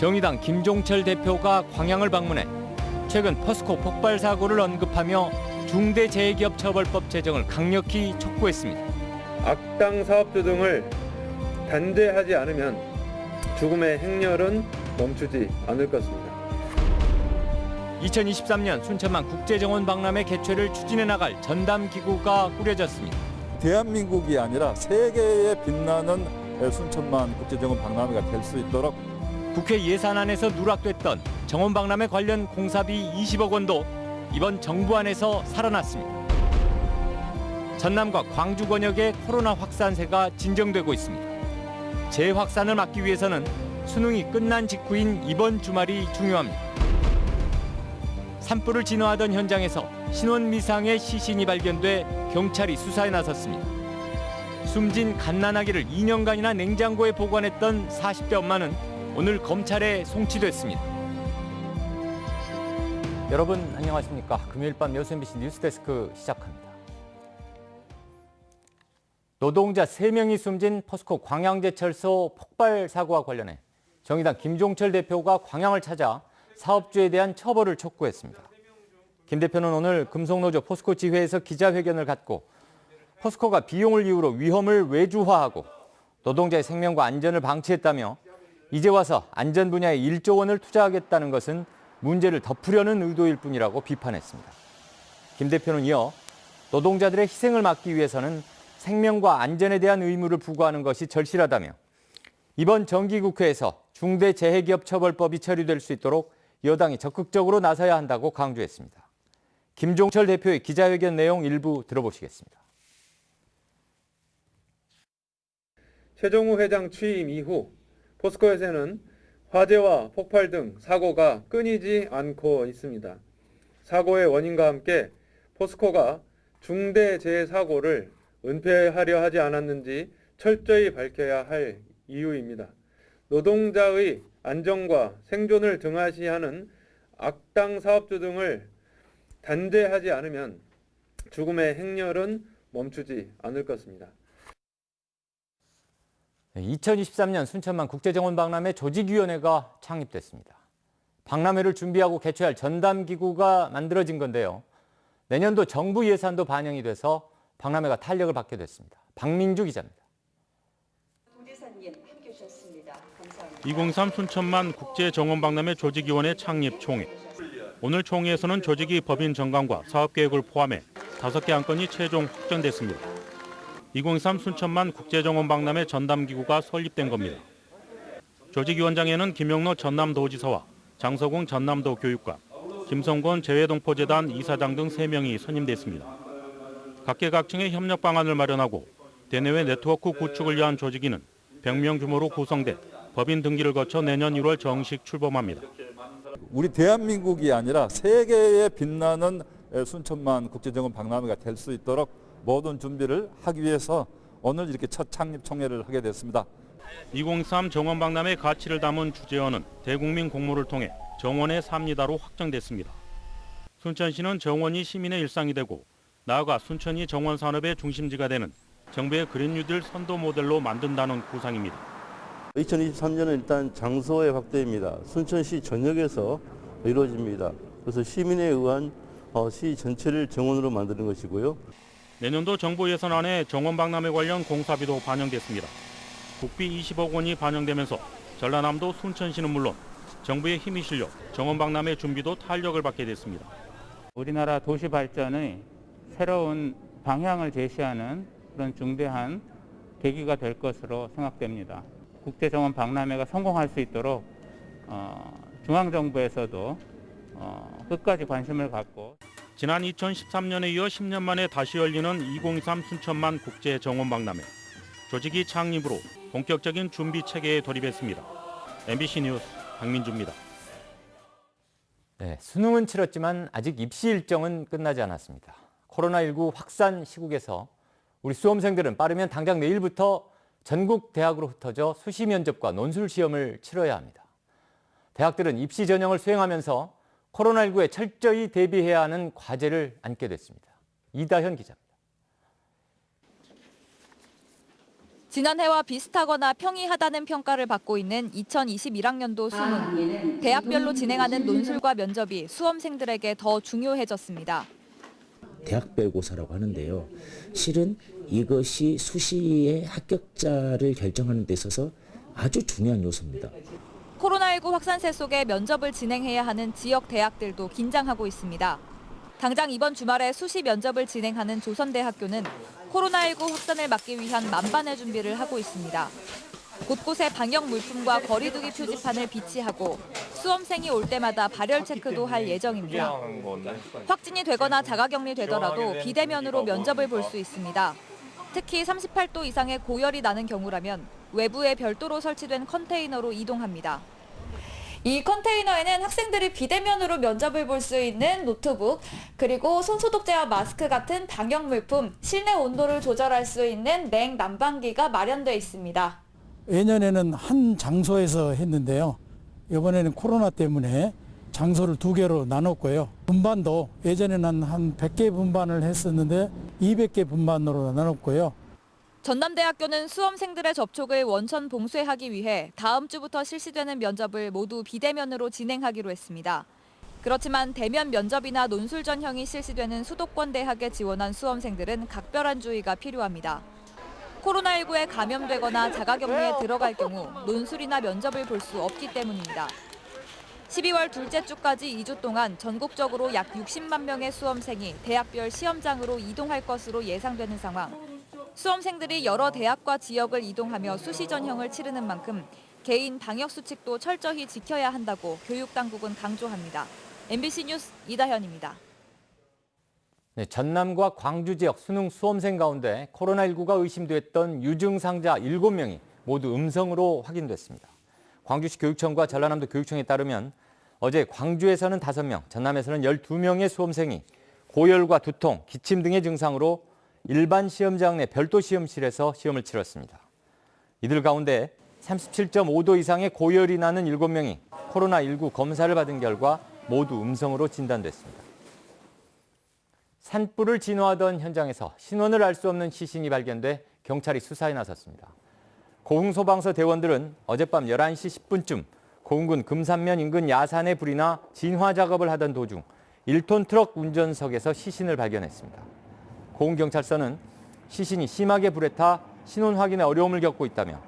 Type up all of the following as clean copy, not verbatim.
정의당 김종철 대표가 광양을 방문해 최근 포스코 폭발 사고를 언급하며 중대재해기업처벌법 제정을 강력히 촉구했습니다. 악당 사업주 등을 단죄하지 않으면 죽음의 행렬은 멈추지 않을 것입니다. 2023년 순천만 국제정원 박람회 개최를 추진해 나갈 전담기구가 꾸려졌습니다. 대한민국이 아니라 세계에 빛나는 순천만 국제정원 박람회가 될 수 있도록 국회 예산안에서 누락됐던 정원박람회 관련 공사비 20억 원도 이번 정부안에서 살아났습니다. 전남과 광주 권역의 코로나 확산세가 진정되고 있습니다. 재확산을 막기 위해서는 수능이 끝난 직후인 이번 주말이 중요합니다. 산불을 진화하던 현장에서 신원 미상의 시신이 발견돼 경찰이 수사에 나섰습니다. 숨진 갓난아기를 2년간이나 냉장고에 보관했던 40대 엄마는 오늘 검찰에 송치됐습니다. 여러분 안녕하십니까? 금요일 밤 여수 MBC 뉴스데스크 시작합니다. 노동자 3명이 숨진 포스코 광양제철소 폭발 사고와 관련해 정의당 김종철 대표가 광양을 찾아 사업주에 대한 처벌을 촉구했습니다. 김 대표는 오늘 금속노조 포스코 지회에서 기자회견을 갖고 포스코가 비용을 이유로 위험을 외주화하고 노동자의 생명과 안전을 방치했다며 이제 와서 안전 분야에 1조 원을 투자하겠다는 것은 문제를 덮으려는 의도일 뿐이라고 비판했습니다. 김 대표는 이어 노동자들의 희생을 막기 위해서는 생명과 안전에 대한 의무를 부과하는 것이 절실하다며 이번 정기국회에서 중대재해기업처벌법이 처리될 수 있도록 여당이 적극적으로 나서야 한다고 강조했습니다. 김종철 대표의 기자회견 내용 일부 들어보시겠습니다. 최종우 회장 취임 이후 포스코에서는 화재와 폭발 등 사고가 끊이지 않고 있습니다. 사고의 원인과 함께 포스코가 중대재해사고를 은폐하려 하지 않았는지 철저히 밝혀야 할 이유입니다. 노동자의 안전과 생존을 등한시하는 악당 사업주 등을 단죄하지 않으면 죽음의 행렬은 멈추지 않을 것입니다. 2023년 순천만 국제정원 박람회 조직위원회가 창립됐습니다. 박람회를 준비하고 개최할 전담기구가 만들어진 건데요. 내년도 정부 예산도 반영이 돼서 박람회가 탄력을 받게 됐습니다. 박민주 기자입니다. 2023 순천만 국제정원박람회 조직위원회 창립 총회. 오늘 총회에서는 조직위 법인 정강과 사업계획을 포함해 5개 안건이 최종 확정됐습니다. 2023 순천만 국제정원박람회 전담기구가 설립된 겁니다. 조직위원장에는 김용로 전남도지사와 장서공 전남도 교육관, 김성권 재외동포재단 이사장 등 3명이 선임됐습니다. 각계각층의 협력 방안을 마련하고 대내외 네트워크 구축을 위한 조직위는 100명 규모로 구성돼 법인 등기를 거쳐 내년 1월 정식 출범합니다. 우리 대한민국이 아니라 세계에 빛나는 순천만 국제정원 박람회가 될 수 있도록 모든 준비를 하기 위해서 오늘 이렇게 첫 창립 총회를 하게 됐습니다. 2023 정원박람회 가치를 담은 주제어는 대국민 공모를 통해 정원의 삽니다로 확정됐습니다. 순천시는 정원이 시민의 일상이 되고 나아가 순천이 정원 산업의 중심지가 되는 정부의 그린 뉴딜 선도 모델로 만든다는 구상입니다. 2023년은 일단 장소의 확대입니다. 순천시 전역에서 이루어집니다. 그래서 시민에 의한 시 전체를 정원으로 만드는 것이고요. 내년도 정부 예산안에 정원박람회 관련 공사비도 반영됐습니다. 국비 20억 원이 반영되면서 전라남도 순천시는 물론 정부의 힘이 실려 정원박람회 준비도 탄력을 받게 됐습니다. 우리나라 도시 발전의 새로운 방향을 제시하는 그런 중대한 계기가 될 것으로 생각됩니다. 국제정원 박람회가 성공할 수 있도록 중앙정부에서도 끝까지 관심을 갖고 지난 2013년에 이어 10년 만에 다시 열리는 2023 순천만 국제정원박람회. 조직위 창립으로 본격적인 준비 체계에 돌입했습니다. MBC 뉴스 박민주입니다. 네, 수능은 치렀지만 아직 입시 일정은 끝나지 않았습니다. 코로나19 확산 시국에서 우리 수험생들은 빠르면 당장 내일부터 전국 대학으로 흩어져 수시 면접과 논술 시험을 치러야 합니다. 대학들은 입시 전형을 수행하면서 코로나19에 철저히 대비해야 하는 과제를 안게 됐습니다. 이다현 기자입니다. 지난해와 비슷하거나 평이하다는 평가를 받고 있는 2021학년도 수능. 대학별로 진행하는 논술과 면접이 수험생들에게 더 중요해졌습니다. 대학별고사라고 하는데요. 실은 이것이 수시의 합격자를 결정하는 데 있어서 아주 중요한 요소입니다. 코로나19 확산세 속에 면접을 진행해야 하는 지역 대학들도 긴장하고 있습니다. 당장 이번 주말에 수시 면접을 진행하는 조선대학교는 코로나19 확산을 막기 위한 만반의 준비를 하고 있습니다. 곳곳에 방역 물품과 거리두기 표지판을 비치하고 수험생이 올 때마다 발열 체크도 할 예정입니다. 확진이 되거나 자가격리 되더라도 비대면으로 면접을 볼 수 있습니다. 특히 38도 이상의 고열이 나는 경우라면 외부에 별도로 설치된 컨테이너로 이동합니다. 이 컨테이너에는 학생들이 비대면으로 면접을 볼 수 있는 노트북, 그리고 손소독제와 마스크 같은 방역 물품, 실내 온도를 조절할 수 있는 냉 난방기가 마련돼 있습니다. 예년에는 한 장소에서 했는데요. 이번에는 코로나 때문에 장소를 2개로 나눴고요. 분반도 예전에는 한 100개 분반을 했었는데 200개 분반으로 나눴고요. 전남대학교는 수험생들의 접촉을 원천 봉쇄하기 위해 다음 주부터 실시되는 면접을 모두 비대면으로 진행하기로 했습니다. 그렇지만 대면 면접이나 논술 전형이 실시되는 수도권 대학에 지원한 수험생들은 각별한 주의가 필요합니다. 코로나19에 감염되거나 자가격리에 들어갈 경우 논술이나 면접을 볼 수 없기 때문입니다. 12월 둘째 주까지 2주 동안 전국적으로 약 60만 명의 수험생이 대학별 시험장으로 이동할 것으로 예상되는 상황. 수험생들이 여러 대학과 지역을 이동하며 수시 전형을 치르는 만큼 개인 방역 수칙도 철저히 지켜야 한다고 교육당국은 강조합니다. MBC 뉴스 이다현입니다. 네, 전남과 광주 지역 수능 수험생 가운데 코로나19가 의심됐던 유증상자 7명이 모두 음성으로 확인됐습니다. 광주시 교육청과 전라남도 교육청에 따르면 어제 광주에서는 5명, 전남에서는 12명의 수험생이 고열과 두통, 기침 등의 증상으로 일반 시험장 내 별도 시험실에서 시험을 치렀습니다. 이들 가운데 37.5도 이상의 고열이 나는 7명이 코로나19 검사를 받은 결과 모두 음성으로 진단됐습니다. 산불을 진화하던 현장에서 신원을 알 수 없는 시신이 발견돼 경찰이 수사에 나섰습니다. 고흥소방서 대원들은 어젯밤 11시 10분쯤 고흥군 금산면 인근 야산에 불이 나 진화 작업을 하던 도중 1톤 트럭 운전석에서 시신을 발견했습니다. 고흥경찰서는 시신이 심하게 불에 타 신원 확인에 어려움을 겪고 있다며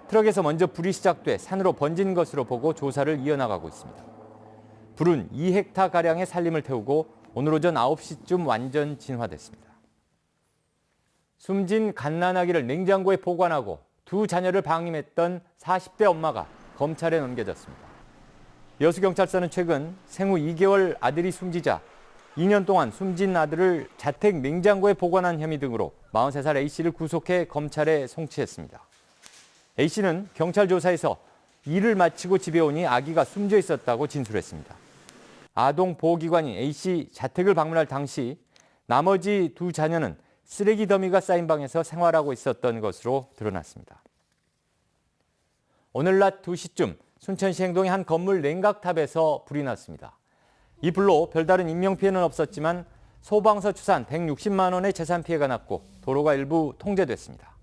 트럭에서 먼저 불이 시작돼 산으로 번진 것으로 보고 조사를 이어나가고 있습니다. 불은 2헥타가량의 산림을 태우고 오늘 오전 9시쯤 완전 진화됐습니다. 숨진 갓난아기를 냉장고에 보관하고 2 자녀를 방임했던 40대 엄마가 검찰에 넘겨졌습니다. 여수경찰서는 최근 생후 2개월 아들이 숨지자 2년 동안 숨진 아들을 자택 냉장고에 보관한 혐의 등으로 43살 A씨를 구속해 검찰에 송치했습니다. A씨는 경찰 조사에서 일을 마치고 집에 오니 아기가 숨져 있었다고 진술했습니다. 아동보호기관인 A씨 자택을 방문할 당시 나머지 2 자녀는 쓰레기 더미가 쌓인 방에서 생활하고 있었던 것으로 드러났습니다. 오늘 낮 2시쯤 순천시 행동의 한 건물 냉각탑에서 불이 났습니다. 이 불로 별다른 인명피해는 없었지만 소방서 추산 160만 원의 재산 피해가 났고 도로가 일부 통제됐습니다.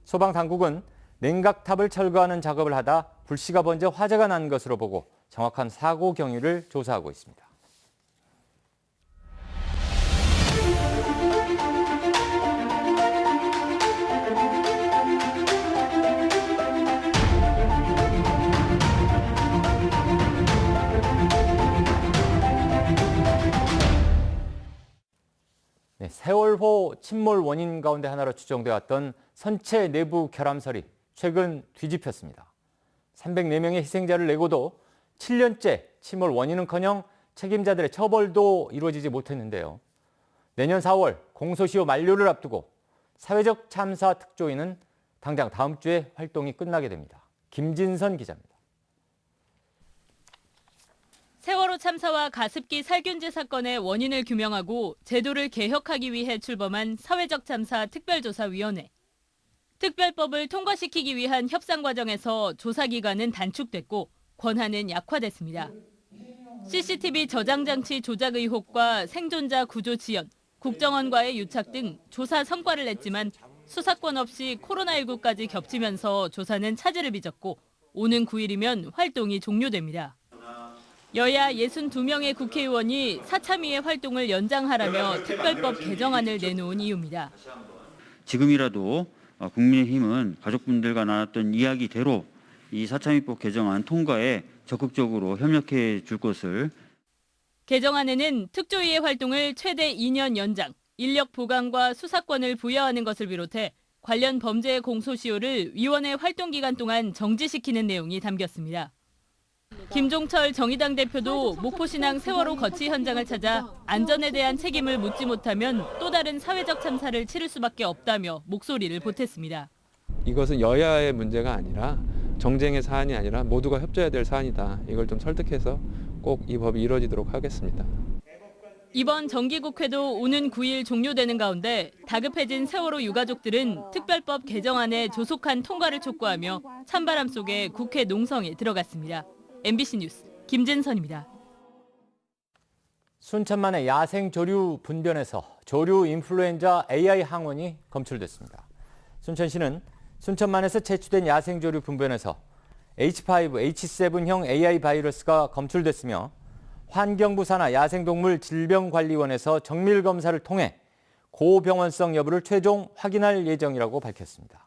소방당국은 냉각탑을 철거하는 작업을 하다 불씨가 번져 화재가 난 것으로 보고 정확한 사고 경위를 조사하고 있습니다. 네, 세월호 침몰 원인 가운데 하나로 추정돼 왔던 선체 내부 결함설이 최근 뒤집혔습니다. 304명의 희생자를 내고도 7년째 침몰 원인은커녕 책임자들의 처벌도 이루어지지 못했는데요. 내년 4월 공소시효 만료를 앞두고 사회적 참사 특조위는 당장 다음 주에 활동이 끝나게 됩니다. 김진선 기자입니다. 세월호 참사와 가습기 살균제 사건의 원인을 규명하고 제도를 개혁하기 위해 출범한 사회적 참사 특별조사위원회. 특별법을 통과시키기 위한 협상 과정에서 조사 기간은 단축됐고 권한은 약화됐습니다. CCTV 저장 장치 조작 의혹과 생존자 구조 지연, 국정원과의 유착 등 조사 성과를 냈지만 수사권 없이 코로나19까지 겹치면서 조사는 차질을 빚었고 오는 9일이면 활동이 종료됩니다. 여야 62명의 국회의원이 사참위의 활동을 연장하라며 특별법 개정안을 내놓은 이유입니다. 지금이라도 국민의힘은 가족분들과 나눴던 이야기대로 이 사참위법 개정안 통과에 적극적으로 협력해 줄 것을. 개정안에는 특조위의 활동을 최대 2년 연장, 인력 보강과 수사권을 부여하는 것을 비롯해 관련 범죄 공소시효를 위원회 활동 기간 동안 정지시키는 내용이 담겼습니다. 김종철 정의당 대표도 목포신항 세월호 거치 현장을 찾아 안전에 대한 책임을 묻지 못하면 또 다른 사회적 참사를 치를 수밖에 없다며 목소리를 보탰습니다. 이것은 여야의 문제가 아니라 정쟁의 사안이 아니라 모두가 협조해야 될 사안이다. 이걸 좀 설득해서 꼭 이 법이 이루어지도록 하겠습니다. 이번 정기국회도 오는 9일 종료되는 가운데 다급해진 세월호 유가족들은 특별법 개정안의 조속한 통과를 촉구하며 찬바람 속에 국회 농성에 들어갔습니다. MBC 뉴스 김진선입니다. 순천만의 야생 조류 분변에서 조류 인플루엔자 AI 항원이 검출됐습니다. 순천시는 순천만에서 채취된 야생 조류 분변에서 H5H7형 AI 바이러스가 검출됐으며 환경부 산하 야생동물 질병관리원에서 정밀 검사를 통해 고병원성 여부를 최종 확인할 예정이라고 밝혔습니다.